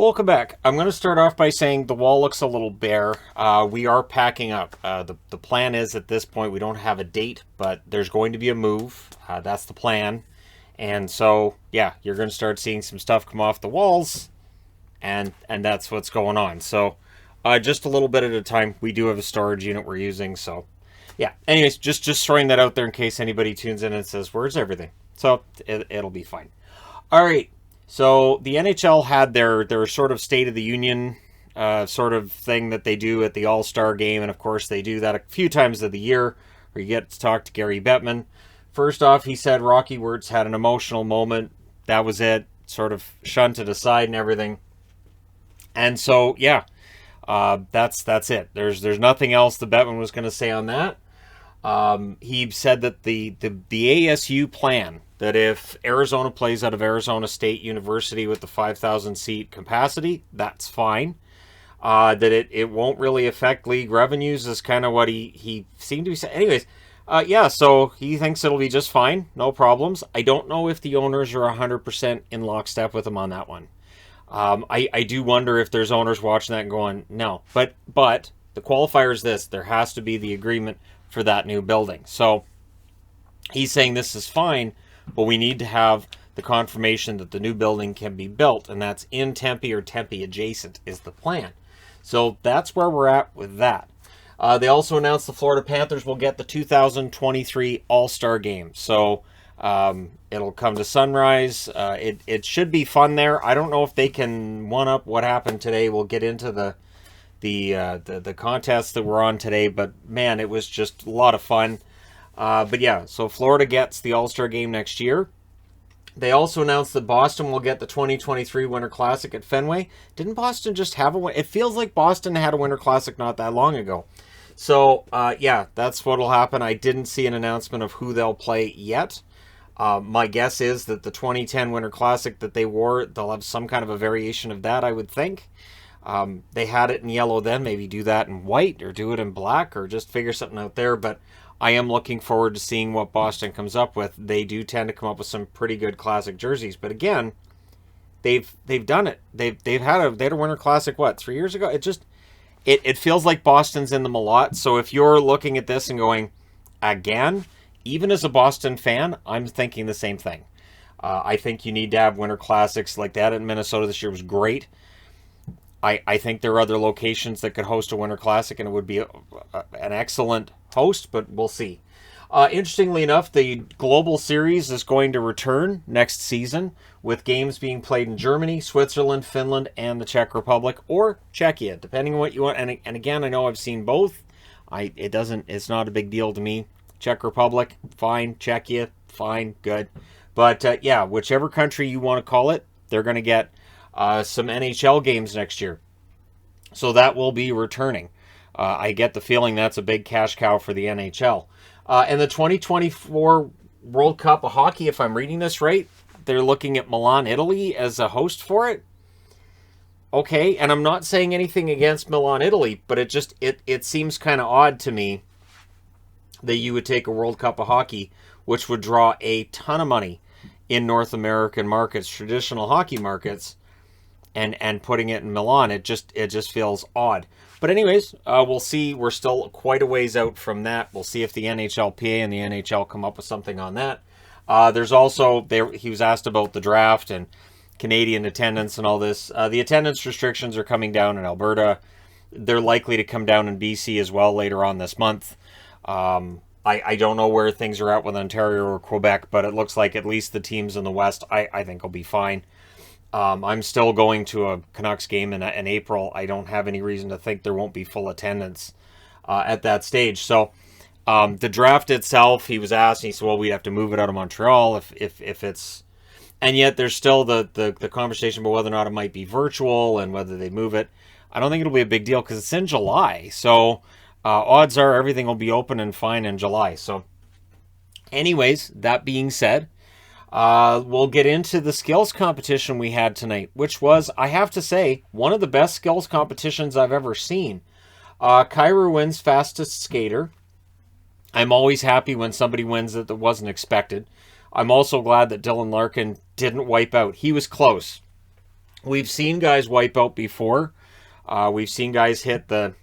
Welcome back. I'm going to start off by saying the wall looks a little bare. We are packing up. The plan is at this point we don't have a date, but there's going to be a move. That's the plan. And so, yeah, you're going to start seeing some stuff come off the walls, and that's what's going on. So, just a little bit at a time. We do have a storage unit we're using, so yeah. Anyways, just throwing that out there in case anybody tunes in and says, "Where's everything?" So it'll be fine. All right. So the NHL had their sort of State of the Union sort of thing that they do at the All-Star game, and of course they do that a few times of the year where you get to talk to Gary Bettman. First off, he said Rocky Wirtz had an emotional moment. That was it. Sort of shunted aside and everything. And so, yeah, that's it. There's nothing else the Bettman was going to say on that. He said that the ASU plan, that if Arizona plays out of Arizona State University with the 5,000 seat capacity, that's fine. That it won't really affect league revenues is kind of what he seemed to be saying. Anyways, yeah, so he thinks it'll be just fine, no problems. I don't know if the owners are 100% in lockstep with him on that one. I do wonder if there's owners watching that and going, no. But the qualifier is this: there has to be the agreement for that new building. So he's saying this is fine, but we need to have the confirmation that the new building can be built, and that's in Tempe or Tempe adjacent is the plan. So that's where we're at with that. They also announced the Florida Panthers will get the 2023 All-Star Game. So it'll come to Sunrise. It should be fun there. I don't know if they can one-up what happened today. We'll get into the contests that were on today, but man, it was just a lot of fun. But yeah, so Florida gets the All-Star Game next year. They also announced that Boston will get the 2023 Winter Classic at Fenway. Didn't Boston just have a win? It feels like Boston had a Winter Classic not that long ago. So, yeah, that's what will happen. I didn't see an announcement of who they'll play yet. My guess is that the 2010 Winter Classic that they wore, they'll have some kind of a variation of that, I would think. They had it in yellow then. Maybe do that in white or do it in black or just figure something out there. But I am looking forward to seeing what Boston comes up with. They do tend to come up with some pretty good classic jerseys. But again, they've done it. They had a Winter Classic, 3 years ago? It feels like Boston's in them a lot. So if you're looking at this and going, again, even as a Boston fan, I'm thinking the same thing. I think you need to have Winter Classics like that in Minnesota this year was great. I think there are other locations that could host a Winter Classic, and it would be an excellent host, but we'll see. Interestingly enough, the Global Series is going to return next season, with games being played in Germany, Switzerland, Finland, and the Czech Republic, or Czechia, depending on what you want. And again, I know I've seen both. It's not a big deal to me. Czech Republic, fine. Czechia, fine, good. But yeah, whichever country you want to call it, they're going to get some NHL games next year. So that will be returning. I get the feeling that's a big cash cow for the NHL. And the 2024 World Cup of Hockey, if I'm reading this right, they're looking at Milan, Italy as a host for it. Okay, and I'm not saying anything against Milan, Italy, but it seems kind of odd to me that you would take a World Cup of Hockey, which would draw a ton of money in North American markets, traditional hockey markets, and putting it in Milan. It just feels odd. But anyways, we'll see. We're still quite a ways out from that. We'll see if the NHLPA and the NHL come up with something on that. There's also, he was asked about the draft and Canadian attendance and all this. The attendance restrictions are coming down in Alberta. They're likely to come down in BC as well later on this month. I don't know where things are at with Ontario or Quebec, but it looks like at least the teams in the West, I think, will be fine. I'm still going to a Canucks game in April. I don't have any reason to think there won't be full attendance at that stage. So the draft itself, he was asked, and he said, well, we'd have to move it out of Montreal if it's... And yet there's still the conversation about whether or not it might be virtual and whether they move it. I don't think it'll be a big deal because it's in July. So odds are everything will be open and fine in July. So anyways, that being said, we'll get into the skills competition we had tonight, which was, I have to say, one of the best skills competitions I've ever seen. Kyrou wins fastest skater. I'm always happy when somebody wins that wasn't expected. I'm also glad that Dylan Larkin didn't wipe out. He was close. We've seen guys wipe out before. We've seen guys hit the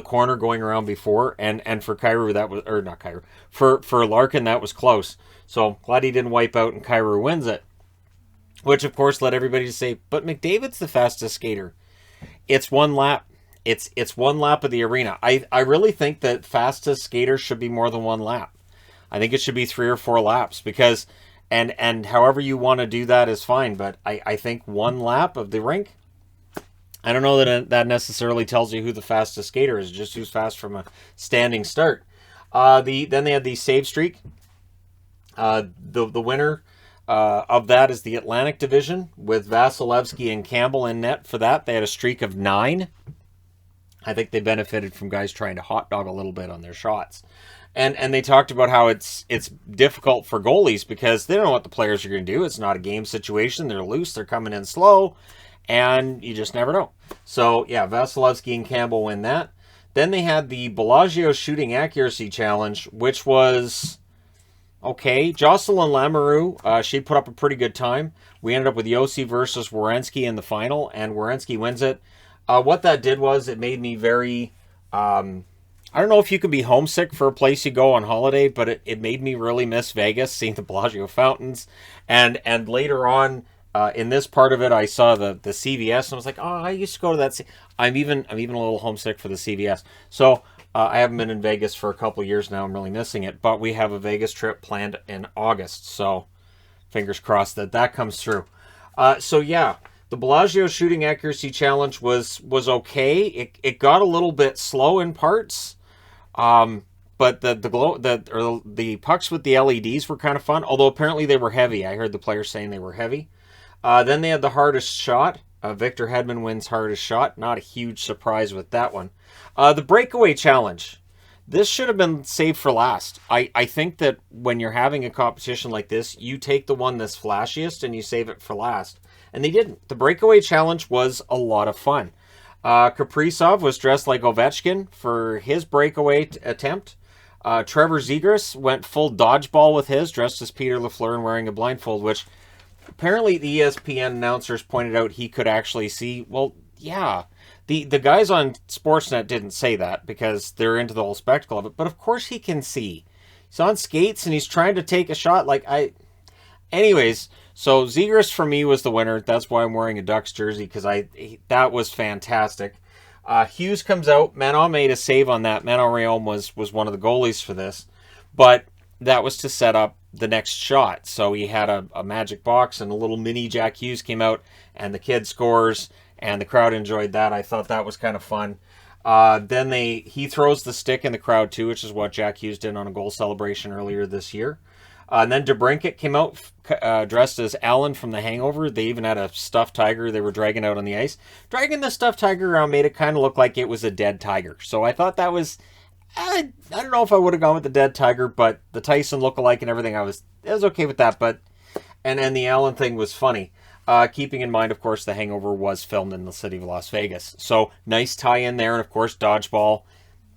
corner going around before, and for Kyrou that was, or not Kyrou, for Larkin that was close. So glad he didn't wipe out and Kyrou wins it. Which of course led everybody to say, but McDavid's the fastest skater. It's one lap. It's one lap of the arena. I really think that fastest skaters should be more than one lap. I think it should be 3 or 4 laps because, and however you want to do that is fine. But I think one lap of the rink, I don't know that necessarily tells you who the fastest skater is. Just who's fast from a standing start. Then they had the save streak. The winner of that is the Atlantic Division with Vasilevsky and Campbell in net for that. They had a streak of 9. I think they benefited from guys trying to hot dog a little bit on their shots. And they talked about how it's difficult for goalies because they don't know what the players are going to do. It's not a game situation. They're loose. They're coming in slow. And you just never know. So, yeah, Vasilevsky and Campbell win that. Then they had the Bellagio Shooting Accuracy Challenge, which was okay. Jocelyn Lamoureux, she put up a pretty good time. We ended up with Yossi versus Werenski in the final, and Werenski wins it. What that did was it made me very... I don't know if you can be homesick for a place you go on holiday, but it made me really miss Vegas, seeing the Bellagio fountains. And later on, in this part of it, I saw the CVS, and I was like, oh, I used to go to that. I'm even a little homesick for the CVS. So I haven't been in Vegas for a couple years now. I'm really missing it. But we have a Vegas trip planned in August. So fingers crossed that comes through. So yeah, the Bellagio Shooting Accuracy Challenge was okay. It got a little bit slow in parts. But the pucks with the LEDs were kind of fun, although apparently they were heavy. I heard the players saying they were heavy. Then they had the hardest shot. Victor Hedman wins hardest shot. Not a huge surprise with that one. The Breakaway Challenge. This should have been saved for last. I think that when you're having a competition like this, you take the one that's flashiest and you save it for last. And they didn't. The Breakaway Challenge was a lot of fun. Kaprizov was dressed like Ovechkin for his breakaway attempt. Trevor Zegras went full dodgeball with his, dressed as Peter Lafleur and wearing a blindfold, which apparently the ESPN announcers pointed out he could actually see. Well, yeah, the guys on Sportsnet didn't say that because they're into the whole spectacle of it, but of course he can see. He's on skates and he's trying to take a shot. Anyways, so Zegras for me was the winner. That's why I'm wearing a Ducks jersey, because that was fantastic. Hughes comes out. Manon made a save on that. Manon Rhéaume was one of the goalies for this. But that was to set up the next shot. So he had a magic box, and a little mini Jack Hughes came out, and the kid scores, and the crowd enjoyed that. I thought that was kind of fun. Then he throws the stick in the crowd too, which is what Jack Hughes did on a goal celebration earlier this year. And then DeBrincat came out dressed as Alan from The Hangover. They even had a stuffed tiger they were dragging out on the ice. Dragging the stuffed tiger around made it kind of look like it was a dead tiger. So I thought that was... I don't know if I would have gone with the dead tiger, but the Tyson lookalike and everything, I was okay with that. But and the Alan thing was funny. Keeping in mind, of course, The Hangover was filmed in the city of Las Vegas. So nice tie in there. And of course, Dodgeball.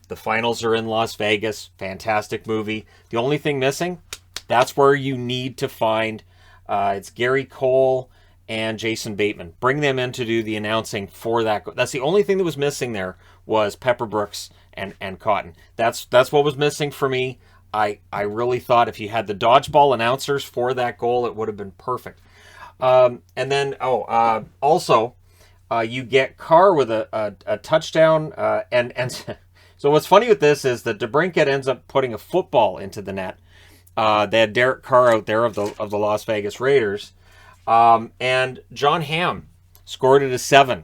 The finals are in Las Vegas. Fantastic movie. The only thing missing... That's where you need to find, it's Gary Cole and Jason Bateman. Bring them in to do the announcing for that. That's the only thing that was missing there was Pepper Brooks and Cotton. That's what was missing for me. I really thought if you had the Dodgeball announcers for that goal, it would have been perfect. And then, also, you get Carr with a touchdown. And so what's funny with this is that DeBrincat ends up putting a football into the net. They had Derek Carr out there of the Las Vegas Raiders. And John Hamm scored it a 7.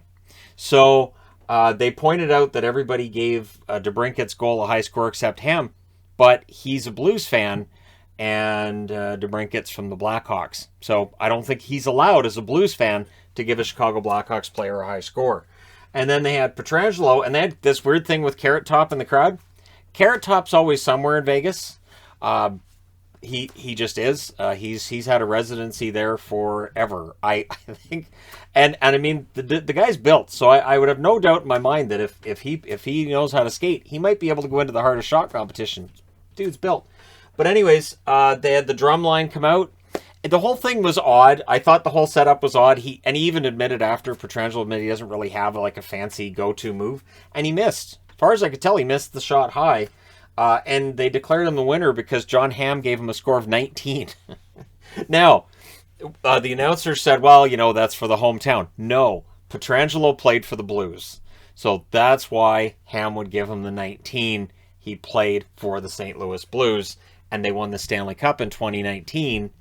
So they pointed out that everybody gave DeBrincat's goal a high score except Hamm. But he's a Blues fan, and DeBrincat's from the Blackhawks. So I don't think he's allowed as a Blues fan to give a Chicago Blackhawks player a high score. And then they had Pietrangelo, and they had this weird thing with Carrot Top in the crowd. Carrot Top's always somewhere in Vegas. He just is. He's had a residency there forever. I think, and I mean the guy's built, so I would have no doubt in my mind that if he knows how to skate, he might be able to go into the hardest shot competition. Dude's built. But anyways, they had the drum line come out, The whole thing was odd. I thought the whole setup was odd. He even admitted after, Pietrangelo admitted he doesn't really have like a fancy go-to move, and he missed. As far as I could tell, he missed the shot high, and they declared him the winner because John Hamm gave him a score of 19. Now, the announcer said, well, you know, that's for the hometown. No, Pietrangelo played for the Blues. So that's why Hamm would give him the 19. He played for the St. Louis Blues, and they won the Stanley Cup in 2019.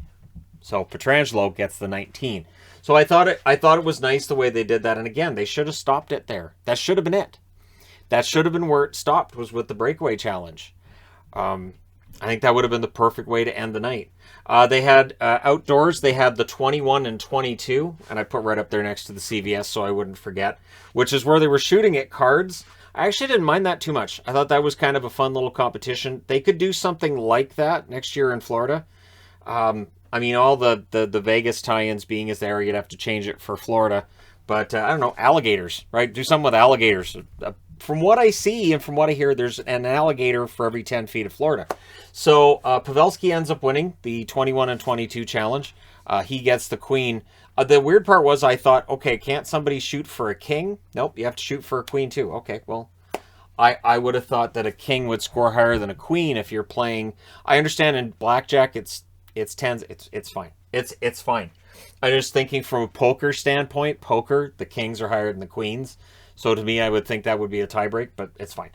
So Pietrangelo gets the 19. So I thought it was nice the way they did that. And again, they should have stopped it there. That should have been it. That should have been where it stopped, was with the breakaway challenge. I think that would have been the perfect way to end the night. They had outdoors, they had the 21 and 22, and I put right up there next to the CVS so I wouldn't forget, which is where they were shooting at cards. I actually didn't mind that too much. I thought that was kind of a fun little competition. They could do something like that next year in Florida. I mean, all the Vegas tie-ins being as there, you'd have to change it for Florida. But, I don't know, alligators, right? Do something with alligators. From what I see and from what I hear, there's an alligator for every 10 feet of Florida. So, Pavelski ends up winning the 21 and 22 challenge. He gets the queen. The weird part was I thought, okay, can't somebody shoot for a king? Nope, you have to shoot for a queen too. Okay, well, I would have thought that a king would score higher than a queen if you're playing. I understand in blackjack it's tens. It's fine. It's fine. I'm just thinking from a poker standpoint. Poker, the kings are higher than the queens. So to me, I would think that would be a tiebreak, but it's fine.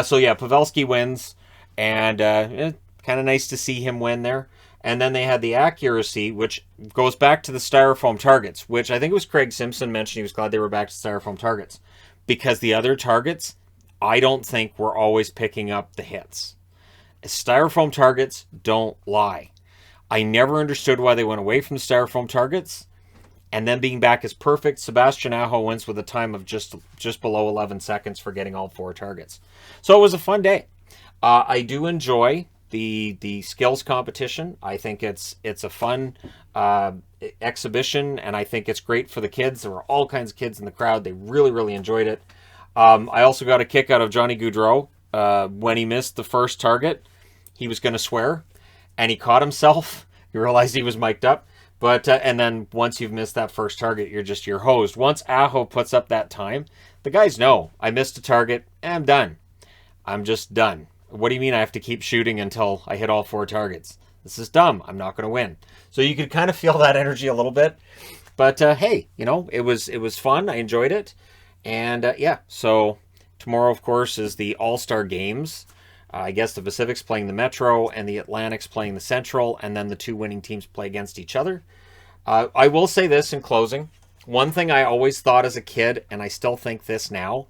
So yeah, Pavelski wins, and kind of nice to see him win there. And then they had the accuracy, which goes back to the styrofoam targets, which I think it was Craig Simpson mentioned he was glad they were back to styrofoam targets. Because the other targets, I don't think were always picking up the hits. Styrofoam targets don't lie. I never understood why they went away from styrofoam targets. And then being back is perfect. Sebastian Aho wins with a time of just below 11 seconds for getting all 4 targets. So it was a fun day. I do enjoy the skills competition. I think it's a fun exhibition, and I think it's great for the kids. There were all kinds of kids in the crowd. They really, really enjoyed it. I also got a kick out of Johnny Gaudreau. When he missed the first target, he was going to swear, and he caught himself. He realized he was mic'd up. But and then once you've missed that first target, you're hosed. Once Aho puts up that time, the guys know, I missed a target, and I'm done. I'm just done. What do you mean I have to keep shooting until I hit all 4 targets? This is dumb. I'm not going to win. So you could kind of feel that energy a little bit. But hey, you know, it was fun. I enjoyed it. And yeah, so tomorrow, of course, is the All-Star Games. I guess the Pacific's playing the Metro and the Atlantic's playing the Central, and then the 2 winning teams play against each other. I will say this in closing. One thing I always thought as a kid, and I still think this now,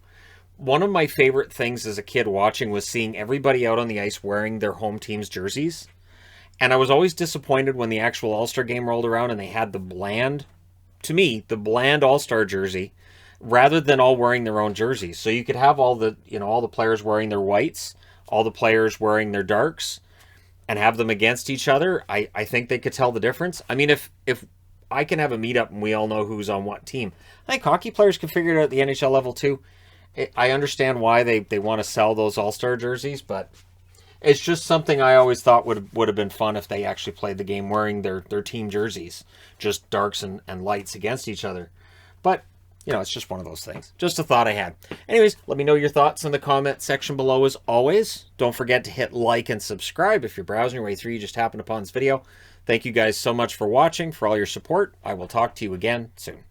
one of my favorite things as a kid watching was seeing everybody out on the ice wearing their home team's jerseys. And I was always disappointed when the actual All-Star game rolled around and they had the bland All-Star jersey, rather than all wearing their own jerseys. So you could have all the players wearing their whites, all the players wearing their darks, and have them against each other. I think they could tell the difference. I mean, if I can have a meetup and we all know who's on what team, I think hockey players can figure it out at the NHL level too. I understand why they want to sell those All-Star jerseys, but it's just something I always thought would have been fun if they actually played the game wearing their team jerseys, just darks and lights against each other. But, you know, it's just one of those things. Just a thought I had. Anyways, let me know your thoughts in the comment section below as always. Don't forget to hit like and subscribe if you're browsing your way through, you just happened upon this video. Thank you guys so much for watching, for all your support. I will talk to you again soon.